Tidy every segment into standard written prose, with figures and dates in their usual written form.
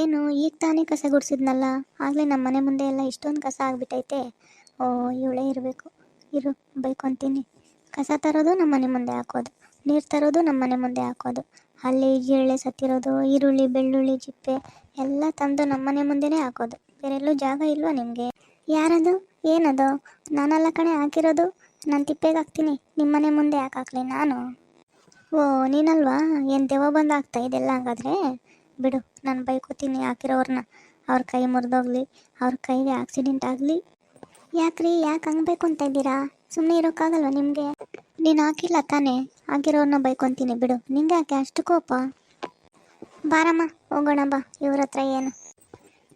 ಏನು ಈಗ ತಾನೇ ಕಸ ಗುಡಿಸಿದ್ನಲ್ಲ, ಆಗಲೇ ನಮ್ಮ ಮನೆ ಮುಂದೆ ಎಲ್ಲ ಇಷ್ಟೊಂದು ಕಸ ಆಗಿಬಿಟ್ಟೈತೆ. ಓ, ಇವಳೇ ಇರಬೇಕು. ಇರು, ಬೈಕೊತೀನಿ. ಕಸ ತರೋದು ನಮ್ಮ ಮನೆ ಮುಂದೆ ಹಾಕೋದು, ನೀರು ತರೋದು ನಮ್ಮ ಮನೆ ಮುಂದೆ ಹಾಕೋದು, ಅಲ್ಲಿ ಜಿರಳೆ ಸತ್ತಿರೋದು, ಈರುಳ್ಳಿ ಬೆಳ್ಳುಳ್ಳಿ ಚಿಪ್ಪೆ ಎಲ್ಲ ತಂದು ನಮ್ಮ ಮನೆ ಮುಂದೆನೇ ಹಾಕೋದು. ಬೇರೆಲ್ಲೂ ಜಾಗ ಇಲ್ವಾ ನಿಮಗೆ? ಯಾರದು? ಏನದು? ನಾನೆಲ್ಲ ಕಣೆ ಹಾಕಿರೋದು. ನಾನು ತಿಪ್ಪೆಗೆ ಹಾಕ್ತೀನಿ, ನಿಮ್ಮ ಮನೆ ಮುಂದೆ ಯಾಕೆ ಹಾಕ್ಲಿ ನಾನು? ಓ, ನೀನಲ್ವಾ? ಏನು ದೆವ್ವ ಬಂದು ಆಗ್ತಾ ಇದೆಲ್ಲ ಹಾಗಾದರೆ? ಬಿಡು, ನಾನು ಬೈಕೋತೀನಿ ಹಾಕಿರೋರನ್ನ. ಅವ್ರ ಕೈ ಮುರಿದೋಗ್ಲಿ, ಅವ್ರ ಕೈಗೆ ಆಕ್ಸಿಡೆಂಟ್ ಆಗಲಿ. ಯಾಕ್ರಿ, ಯಾಕೆ ಹಂಗೆ ಬೈಕೊತಾ ಇದ್ದೀರಾ? ಸುಮ್ಮನೆ ಇರೋಕ್ಕಾಗಲ್ವ ನಿಮಗೆ? ನೀನು ಹಾಕಿಲ್ಲ ತಾನೇ, ಹಾಕಿರೋರನ್ನ ಬೈಕೊತೀನಿ ಬಿಡು. ನಿಂಗೆ ಯಾಕೆ ಅಷ್ಟು ಕೋಪ? ಬಾರಮ್ಮ ಹೋಗೋಣ ಬಾ. ಇವ್ರ ಹತ್ರ ಏನು?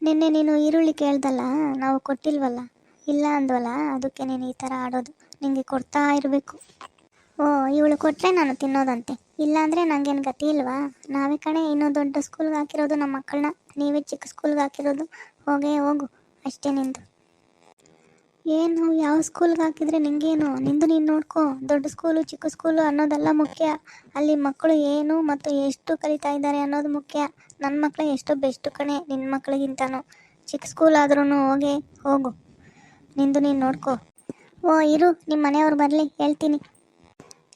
ನಿನ್ನೆ ನೀನು ಈರುಳ್ಳಿ ಕೇಳ್ದಲ್ಲ, ನಾವು ಕೊಟ್ಟಿಲ್ವಲ್ಲ, ಇಲ್ಲ ಅಂದ್ವಲ್ಲ, ಅದಕ್ಕೆ ನೀನು ಈ ಥರ ಆಡೋದು. ನಿಮಗೆ ಕೊಡ್ತಾ ಇರಬೇಕು. ಓ, ಇವಳು ಕೊಟ್ಟರೆ ನಾನು ತಿನ್ನೋದಂತೆ. ಇಲ್ಲಾಂದರೆ ನನಗೇನು ಗತಿ ಇಲ್ವಾ? ನಾವೇ ಕಣೆ ಇನ್ನೂ ದೊಡ್ಡ ಸ್ಕೂಲ್ಗೆ ಹಾಕಿರೋದು ನಮ್ಮ ಮಕ್ಕಳನ್ನ, ನೀವೇ ಚಿಕ್ಕ ಸ್ಕೂಲ್ಗೆ ಹಾಕಿರೋದು. ಹೋಗೇ ಹೋಗು ಅಷ್ಟೇ ನಿಂದು. ಏನು, ಯಾವ ಸ್ಕೂಲ್ಗೆ ಹಾಕಿದರೆ ನಿಂಗೇನು? ನಿಂದು ನೀನು ನೋಡ್ಕೊ. ದೊಡ್ಡ ಸ್ಕೂಲು ಚಿಕ್ಕ ಸ್ಕೂಲು ಅನ್ನೋದೆಲ್ಲ ಮುಖ್ಯ. ಅಲ್ಲಿ ಮಕ್ಕಳು ಏನು ಮತ್ತು ಎಷ್ಟು ಕಲಿತಾ ಇದ್ದಾರೆ ಅನ್ನೋದು ಮುಖ್ಯ. ನನ್ನ ಮಕ್ಕಳು ಎಷ್ಟೋ ಬೆಸ್ಟು ಕಣೆ ನಿನ್ನ ಮಕ್ಕಳಿಗಿಂತನೂ. ಚಿಕ್ಕ ಸ್ಕೂಲ್ ಆದ್ರೂ ಹೋಗು, ನಿಂದು ನೀನು ನೋಡ್ಕೊ. ಓ, ಇರು, ನಿಮ್ಮ ಮನೆಯವ್ರು ಬರಲಿ ಹೇಳ್ತೀನಿ.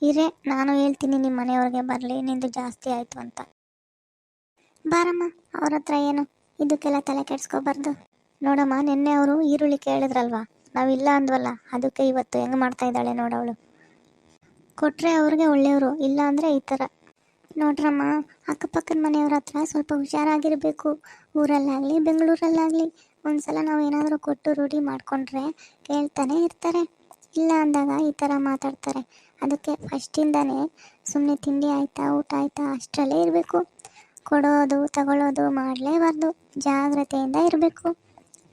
ಇರೇ, ನಾನು ಹೇಳ್ತೀನಿ ನಿಮ್ಮ ಮನೆಯವ್ರಿಗೆ ಬರಲಿ, ನಿಂದು ಜಾಸ್ತಿ ಆಯಿತು ಅಂತ. ಬಾರಮ್ಮ, ಅವ್ರ ಹತ್ರ ಏನು ಇದಕ್ಕೆಲ್ಲ ತಲೆ ಕೆಡ್ಸ್ಕೊಬಾರ್ದು. ನೋಡಮ್ಮ, ನಿನ್ನೆ ಅವರು ಈರುಳ್ಳಿ ಕೇಳಿದ್ರಲ್ವಾ, ನಾವಿಲ್ಲ ಅಂದ್ವಲ್ಲ, ಅದಕ್ಕೆ ಇವತ್ತು ಹೆಂಗೆ ಮಾಡ್ತಾ ಇದ್ದಾಳೆ ನೋಡವಳು. ಕೊಟ್ಟರೆ ಅವ್ರಿಗೆ ಒಳ್ಳೆಯವರು, ಇಲ್ಲ ಅಂದರೆ ಈ ಥರ. ನೋಡ್ರಮ್ಮ, ಅಕ್ಕಪಕ್ಕದ ಮನೆಯವ್ರ ಹತ್ರ ಸ್ವಲ್ಪ ಹುಷಾರಾಗಿರಬೇಕು. ಊರಲ್ಲಾಗಲಿ ಬೆಂಗಳೂರಲ್ಲಾಗಲಿ ಒಂದ್ಸಲ ನಾವು ಏನಾದರೂ ಕೊಟ್ಟು ರೂಢಿ ಮಾಡಿಕೊಂಡ್ರೆ ಕೇಳ್ತಾನೆ ಇರ್ತಾರೆ. ಇಲ್ಲ ಅಂದಾಗ ಈ ಥರ ಮಾತಾಡ್ತಾರೆ. ಅದಕ್ಕೆ ಫಸ್ಟಿಂದಾನೇ ಸುಮ್ಮನೆ ತಿಂಡಿ ಆಯಿತಾ ಊಟ ಆಯಿತಾ ಅಷ್ಟರಲ್ಲೇ ಇರಬೇಕು. ಕೊಡೋದು ತಗೊಳ್ಳೋದು ಮಾಡಲೇಬಾರ್ದು. ಜಾಗ್ರತೆಯಿಂದ ಇರಬೇಕು.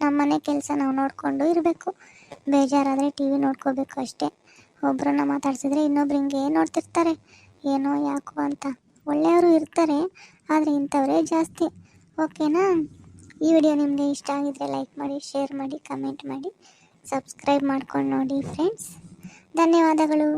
ನಮ್ಮ ಮನೆ ಕೆಲಸ ನಾವು ನೋಡಿಕೊಂಡು ಇರಬೇಕು. ಬೇಜಾರಾದರೆ ಟಿ ವಿ ನೋಡ್ಕೋಬೇಕು ಅಷ್ಟೇ. ಒಬ್ಬರನ್ನ ಮಾತಾಡ್ಸಿದ್ರೆ ಇನ್ನೊಬ್ರು ಹಿಂಗೆ ನೋಡ್ತಿರ್ತಾರೆ, ಏನೋ ಯಾಕೋ ಅಂತ. ಒಳ್ಳೆಯವರು ಇರ್ತಾರೆ, ಆದರೆ ಇಂಥವರೇ ಜಾಸ್ತಿ. ಓಕೆನಾ? ಈ ವಿಡಿಯೋ ನಿಮಗೆ ಇಷ್ಟ ಆಗಿದರೆ ಲೈಕ್ ಮಾಡಿ, ಶೇರ್ ಮಾಡಿ, ಕಮೆಂಟ್ ಮಾಡಿ, ಸಬ್ಸ್ಕ್ರೈಬ್ ಮಾಡ್ಕೊಂಡು ನೋಡಿ ಫ್ರೆಂಡ್ಸ್. ಧನ್ಯವಾದಗಳು.